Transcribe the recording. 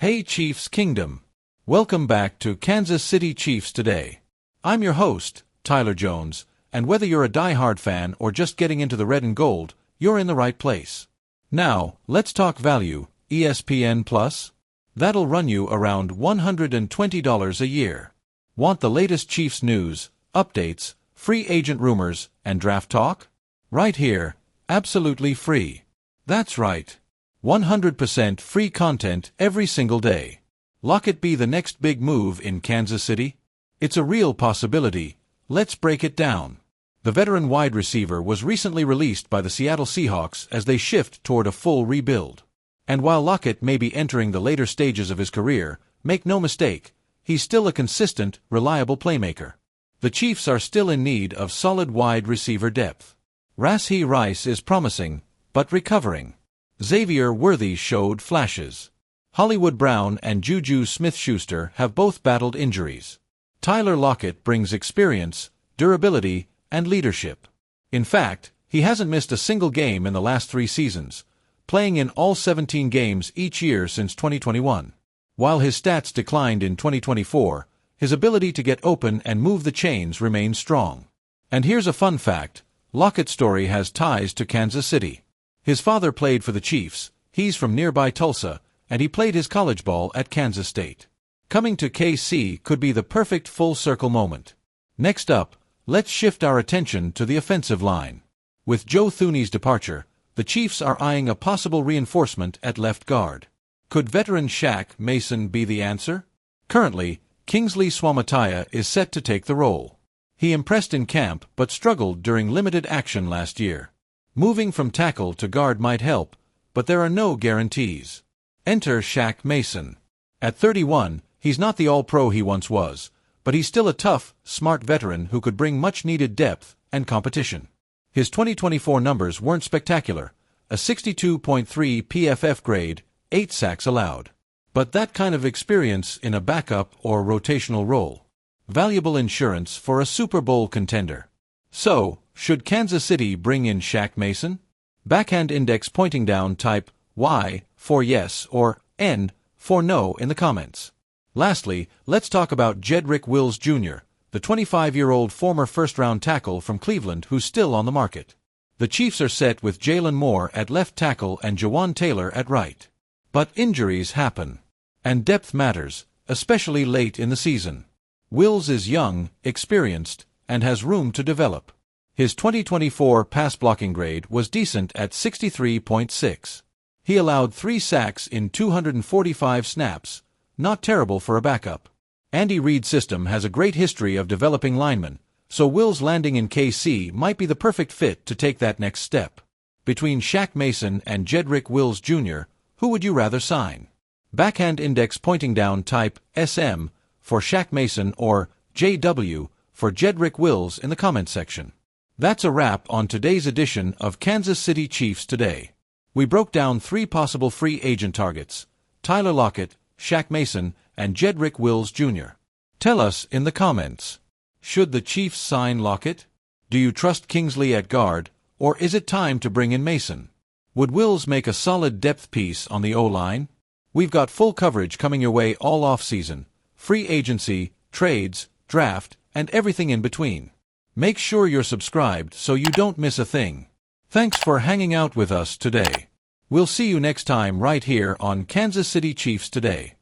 Hey Chiefs Kingdom! Welcome back to Kansas City Chiefs Today. I'm your host, Tyler Jones, and whether you're a die-hard fan or just getting into the red and gold, you're in the right place. Now, let's talk value. ESPN Plus? That'll run you around $120 a year. Want the latest Chiefs news, updates, free agent rumors, and draft talk? Right here, absolutely free. That's right. 100% free content every single day. Lockett be the next big move in Kansas City? It's a real possibility. Let's break it down. The veteran wide receiver was recently released by the Seattle Seahawks as they shift toward a full rebuild. And while Lockett may be entering the later stages of his career, make no mistake, he's still a consistent, reliable playmaker. The Chiefs are still in need of solid wide receiver depth. Rashee Rice is promising, but recovering. Xavier Worthy showed flashes. Hollywood Brown and Juju Smith-Schuster have both battled injuries. Tyler Lockett brings experience, durability, and leadership. In fact, he hasn't missed a single game in the last 3 seasons, playing in all 17 games each year since 2021. While his stats declined in 2024, his ability to get open and move the chains remains strong. And here's a fun fact: Lockett's story has ties to Kansas City. His father played for the Chiefs, he's from nearby Tulsa, and he played his college ball at Kansas State. Coming to KC could be the perfect full-circle moment. Next up, let's shift our attention to the offensive line. With Joe Thuney's departure, the Chiefs are eyeing a possible reinforcement at left guard. Could veteran Shaq Mason be the answer? Currently, Kingsley Suamataia is set to take the role. He impressed in camp but struggled during limited action last year. Moving from tackle to guard might help, but there are no guarantees. Enter Shaq Mason. At 31, he's not the all-pro he once was, but he's still a tough, smart veteran who could bring much-needed depth and competition. His 2024 numbers weren't spectacular, a 62.3 PFF grade, 8 sacks allowed. But that kind of experience in a backup or rotational role. Valuable insurance for a Super Bowl contender. So, should Kansas City bring in Shaq Mason? Backhand index pointing down, type Y for yes or N for no in the comments. Lastly, let's talk about Jedrick Wills Jr., the 25-year-old former first-round tackle from Cleveland who's still on the market. The Chiefs are set with Jalen Moore at left tackle and Jawan Taylor at right. But injuries happen. And depth matters, especially late in the season. Wills is young, experienced, and has room to develop. His 2024 pass blocking grade was decent at 63.6. He allowed 3 sacks in 245 snaps, not terrible for a backup. Andy Reid's system has a great history of developing linemen, so Wills landing in KC might be the perfect fit to take that next step. Between Shaq Mason and Jedrick Wills Jr., who would you rather sign? Backhand index pointing down, type SM for Shaq Mason or JW for Jedrick Wills in the comments section. That's a wrap on today's edition of Kansas City Chiefs Today. We broke down 3 possible free agent targets: Tyler Lockett, Shaq Mason, and Jedrick Wills Jr. Tell us in the comments. Should the Chiefs sign Lockett? Do you trust Kingsley at guard, or is it time to bring in Mason? Would Wills make a solid depth piece on the O-line? We've got full coverage coming your way all off-season: free agency, trades, draft, and everything in between. Make sure you're subscribed so you don't miss a thing. Thanks for hanging out with us today. We'll see you next time right here on Kansas City Chiefs Today.